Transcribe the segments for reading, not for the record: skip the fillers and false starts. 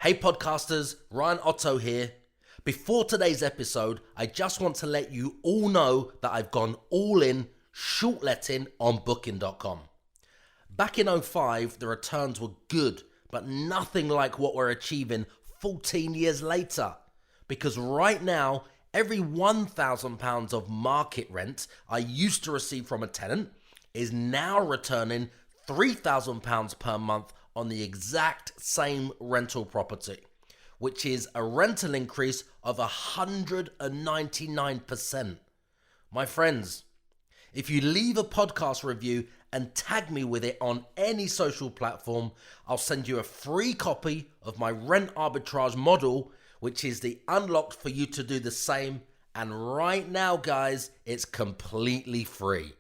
Hey podcasters, Ryan Otto here. Before today's episode, I just want to let you all know that I've gone all in short letting on booking.com. Back in '05, the returns were good, but nothing like what we're achieving 14 years later. Because right now, every £1,000 of market rent I used to receive from a tenant is now returning £3,000 per month on the exact same rental property, which is a rental increase of 199%. My friends, if you leave a podcast review and tag me with it on any social platform, I'll send you a free copy of my rent arbitrage model, which is the unlock for you to do the same. And right now, guys, it's completely free.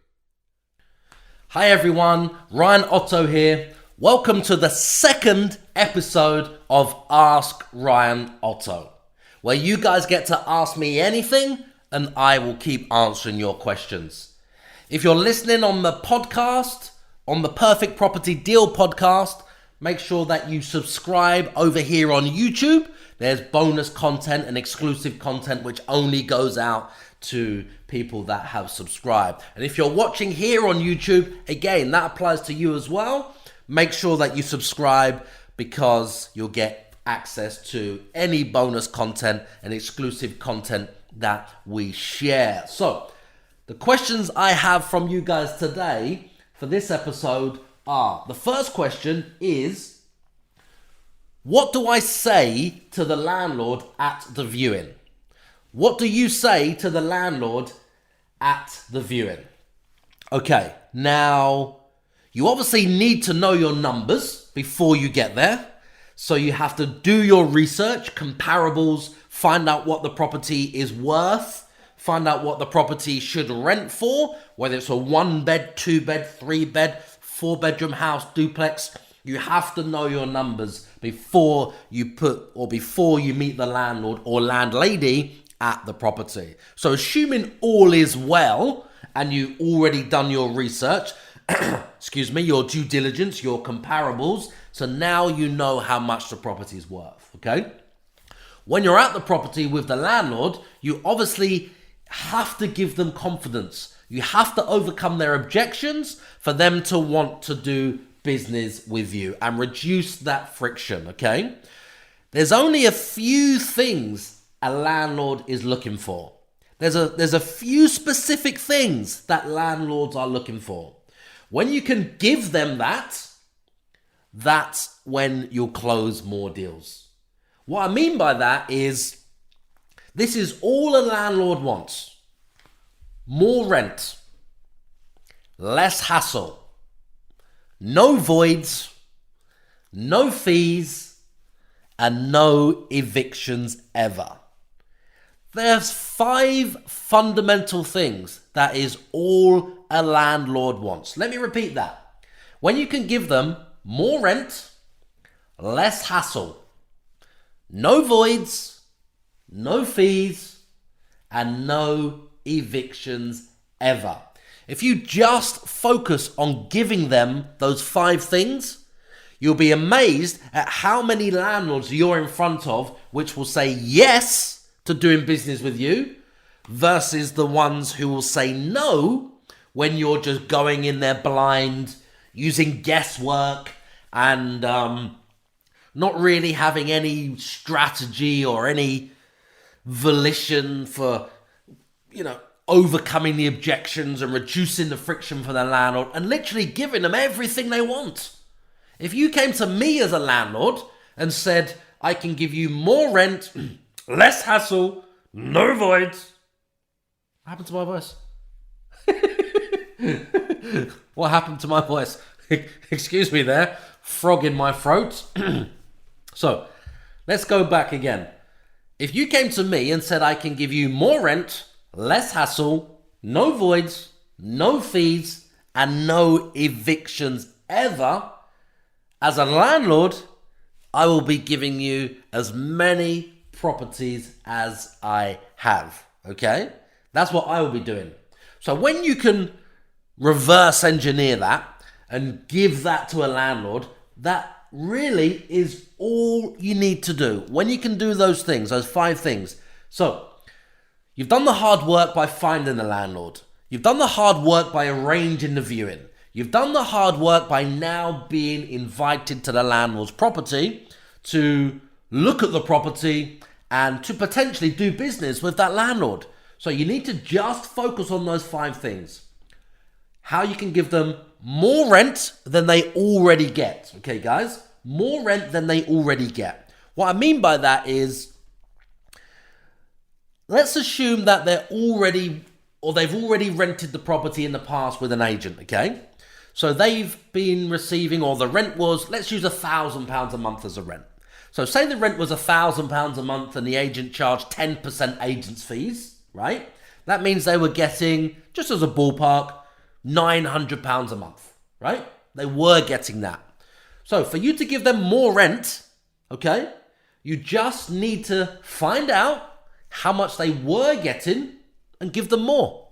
Hi everyone, Ryan Otto here. Welcome to the second episode of Ask Ryan Otto, where you guys get to ask me anything and I will keep answering your questions. If you're listening on the podcast, on the Perfect Property Deal podcast, make sure that you subscribe over here on YouTube. There's bonus content and exclusive content which only goes out to people that have subscribed. And if you're watching here on YouTube, again, that applies to you as well. Make sure that you subscribe because you'll get access to any bonus content and exclusive content that we share. So, the questions I have from you guys today for this episode are, the first question is, what do I say to the landlord at the viewing? What do you say to the landlord at the viewing? Okay, now, you obviously need to know your numbers before you get there. So you have to do your research, comparables, find out what the property is worth, find out what the property should rent for, whether it's a 1-bed, 2-bed, 3-bed, 4-bedroom house, duplex. You have to know your numbers before you meet the landlord or landlady at the property. So assuming all is well and you've already done your research, your due diligence, your comparables, so now you know how much the property is worth, okay? When you're at the property with the landlord, you obviously have to give them confidence. You have to overcome their objections for them to want to do business with you and reduce that friction, okay? There's only a few things a landlord is looking for. There's a few specific things that landlords are looking for. When you can give them that, that's when you'll close more deals. What I mean by that is, this is all a landlord wants. More rent, less hassle, no voids, no fees, and no evictions ever. There's 5 fundamental things that is all a landlord wants. Let me repeat that. When you can give them more rent, less hassle, no voids, no fees, and no evictions ever. If you just focus on giving them those 5 things, you'll be amazed at how many landlords you're in front of which will say yes to doing business with you versus the ones who will say no when you're just going in there blind, using guesswork and not really having any strategy or any volition for, overcoming the objections and reducing the friction for the landlord and literally giving them everything they want. If you came to me as a landlord and said, I can give you more rent, less hassle, no voids. What happened to my voice? What happened to my voice? Excuse me there. Frog in my throat. So, let's go back again. If you came to me and said I can give you more rent, less hassle, no voids, no fees, and no evictions ever, as a landlord, I will be giving you as many properties as I have, okay? That's what I will be doing. So when you can reverse engineer that and give that to a landlord, that really is all you need to do. When you can do those things, those 5 things. So, you've done the hard work by finding the landlord. You've done the hard work by arranging the viewing. You've done the hard work by now being invited to the landlord's property to look at the property and to potentially do business with that landlord. So you need to just focus on those 5 things. How you can give them more rent than they already get. Okay, guys? More rent than they already get. What I mean by that is, let's assume that they've already rented the property in the past with an agent, okay? So they've been receiving, or the rent was, let's use £1,000 a month as a rent. So say the rent was £1,000 a month and the agent charged 10% agent's fees, right? That means they were getting, just as a ballpark, £900 a month, right? They were getting that. So for you to give them more rent, okay, you just need to find out how much they were getting and give them more.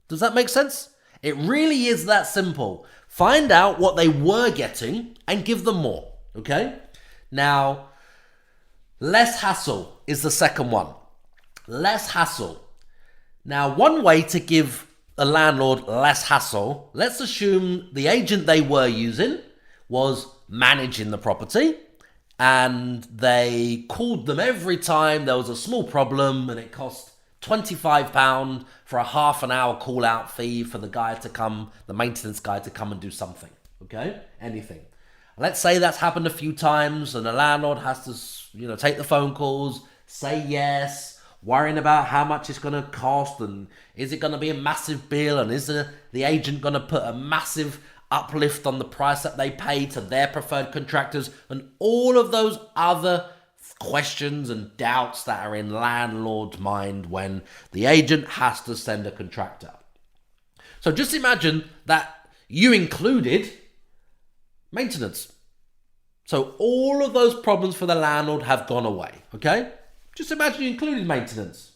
Does that make sense? It really is that simple. Find out what they were getting and give them more, okay? Now, less hassle is the second one. Less hassle. Now, one way to give a landlord less hassle, let's assume the agent they were using was managing the property and they called them every time there was a small problem and it cost £25 for a half an hour call out fee for the guy to come, the maintenance guy to come and do something, okay? Anything. Let's say that's happened a few times and the landlord has to, take the phone calls, say yes, worrying about how much it's going to cost and is it going to be a massive bill and is the agent going to put a massive uplift on the price that they pay to their preferred contractors, and all of those other questions and doubts that are in landlord's mind when the agent has to send a contractor. So just imagine that you included maintenance. So all of those problems for the landlord have gone away, okay? Just imagine you included maintenance,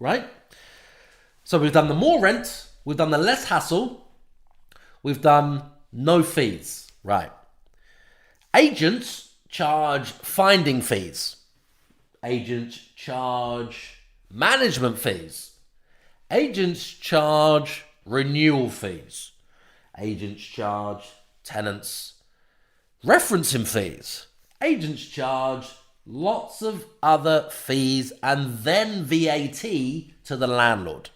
right? So we've done the more rent, we've done the less hassle, we've done no fees, right? Agents charge finding fees. Agents charge management fees. Agents charge renewal fees. Agents charge tenants referencing fees. Agents charge lots of other fees and then VAT to the landlord.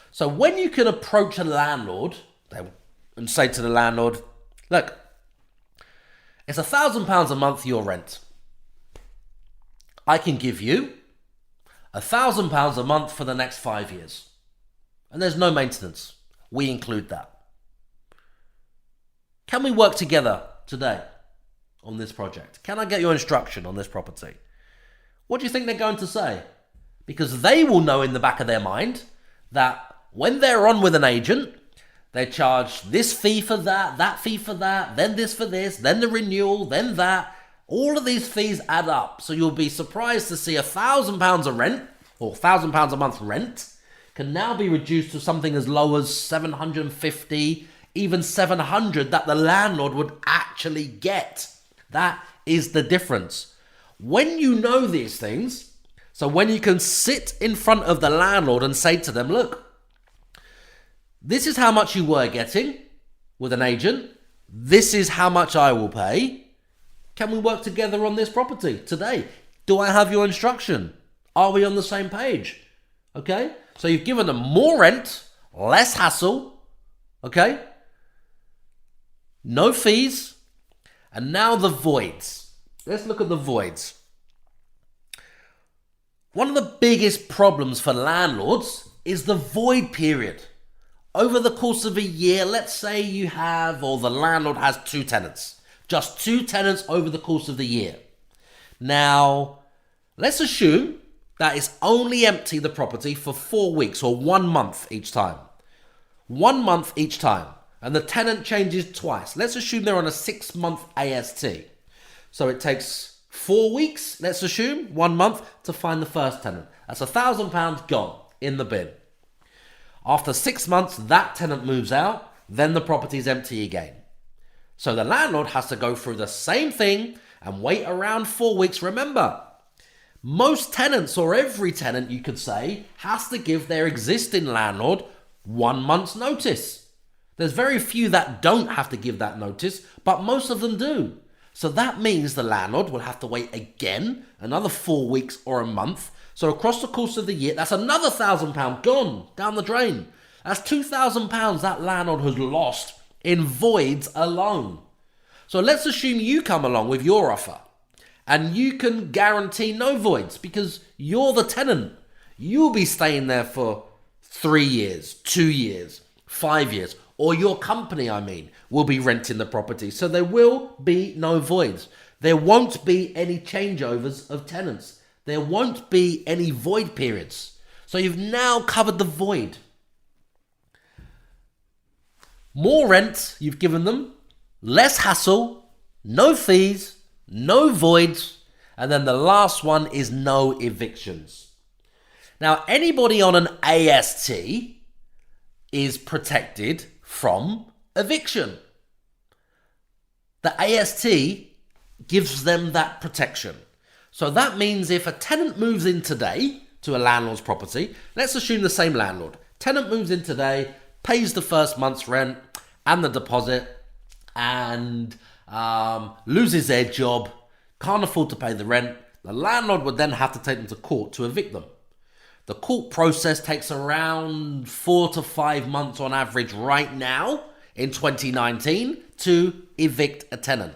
So when you can approach a landlord and say to the landlord, look, it's £1,000 a month your rent. I can give you £1,000 a month for the next 5 years. And there's no maintenance. We include that. Can we work together today on this project? Can I get your instruction on this property? What do you think they're going to say? Because they will know in the back of their mind that when they're on with an agent, they charge this fee for that fee for that, then this for this, then the renewal, then that. All of these fees add up. So you'll be surprised to see £1,000 a rent, or £1,000 a month rent, can now be reduced to something as low as 750, even 700 that the landlord would actually get. That is the difference. When you know these things, so when you can sit in front of the landlord and say to them, look, this is how much you were getting with an agent. This is how much I will pay. Can we work together on this property today? Do I have your instruction? Are we on the same page? Okay? So you've given them more rent, less hassle, okay? No fees. And now the voids. Let's look at the voids. One of the biggest problems for landlords is the void period. Over the course of a year, let's say you have, or the landlord has 2 tenants. Just 2 tenants over the course of the year. Now, let's assume that it's only empty the property for 4 weeks or 1 month each time. 1 month each time. And the tenant changes twice. Let's assume they're on a 6-month AST. So it takes 4 weeks, let's assume, 1 month to find the first tenant. That's £1,000 gone in the bin. After 6 months, that tenant moves out, then the property's empty again. So the landlord has to go through the same thing and wait around 4 weeks. Remember, most tenants, or every tenant you could say, has to give their existing landlord 1 month's notice. There's very few that don't have to give that notice, but most of them do. So that means the landlord will have to wait again another 4 weeks or a month. So across the course of the year, that's another £1,000 gone down the drain. That's £2,000 that landlord has lost in voids alone. So let's assume you come along with your offer and you can guarantee no voids because you're the tenant. You'll be staying there for 3 years, 2 years, 5 years, or your company, will be renting the property. So there will be no voids. There won't be any changeovers of tenants. There won't be any void periods. So you've now covered the void. More rent you've given them, less hassle, no fees, no voids, and then the last one is no evictions. Now, anybody on an AST is protected from eviction. The AST gives them that protection. So that means if a tenant moves in today to a landlord's property, let's assume the same landlord. Tenant moves in today, pays the first month's rent and the deposit, and loses their job, can't afford to pay the rent. The landlord would then have to take them to court to evict them. The court process takes around 4 to 5 months on average right now in 2019 to evict a tenant.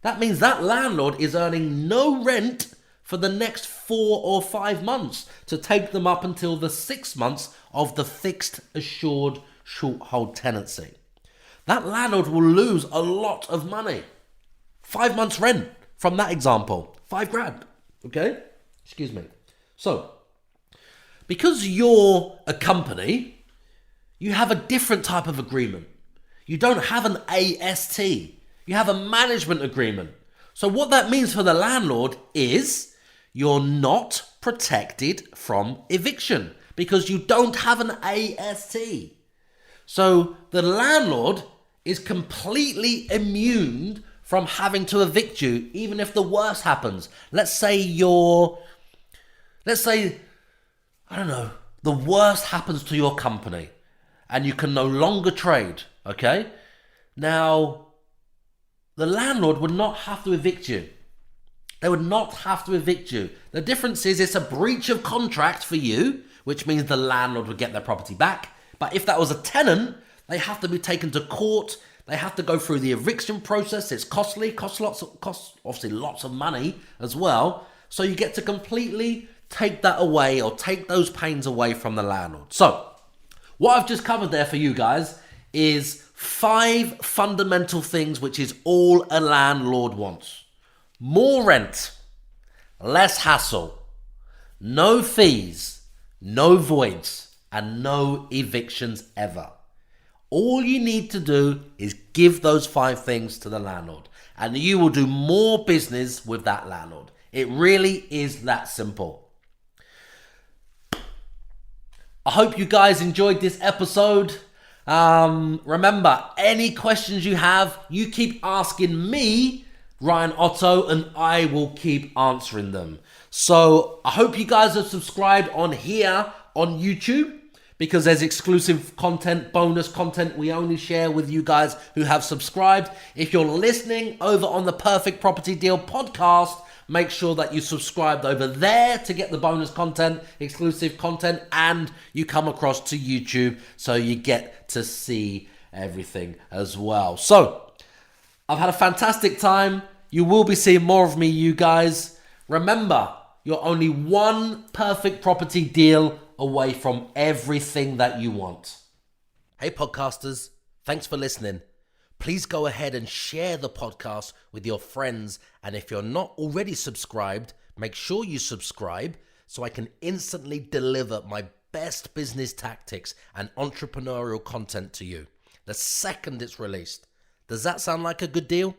That means that landlord is earning no rent for the next 4 or 5 months to take them up until the 6 months of the fixed assured short hold tenancy. That landlord will lose a lot of money. 5 months rent from that example, £5,000, okay? Excuse me. So, because you're a company, you have a different type of agreement. You don't have an AST. You have a management agreement. So what that means for the landlord is you're not protected from eviction because you don't have an AST. So the landlord is completely immune from having to evict you, even if the worst happens. Let's say, I don't know, the worst happens to your company and you can no longer trade, okay? Now, the landlord would not have to evict you. They would not have to evict you. The difference is it's a breach of contract for you, which means the landlord would get their property back. But if that was a tenant, they have to be taken to court. They have to go through the eviction process. It's costly, costs obviously lots of money as well. So you get to completely take that away or take those pains away from the landlord. So what I've just covered there for you guys is 5 fundamental things which is all a landlord wants. More rent, less hassle, no fees, no voids, and no evictions ever. All you need to do is give those 5 things to the landlord and you will do more business with that landlord. It really is that simple. I hope you guys enjoyed this episode. Remember, any questions you have, you keep asking me, Ryan Otto, and I will keep answering them. So I hope you guys are subscribed on here on YouTube, because there's exclusive content, bonus content we only share with you guys who have subscribed. If you're listening over on the Perfect Property Deal podcast, make sure that you subscribed over there to get the bonus content, exclusive content, and you come across to YouTube so you get to see everything as well. So, I've had a fantastic time. You will be seeing more of me, you guys. Remember, you're only one perfect property deal away from everything that you want. Hey podcasters, thanks for listening. Please go ahead and share the podcast with your friends. And if you're not already subscribed, make sure you subscribe so I can instantly deliver my best business tactics and entrepreneurial content to you the second it's released. Does that sound like a good deal?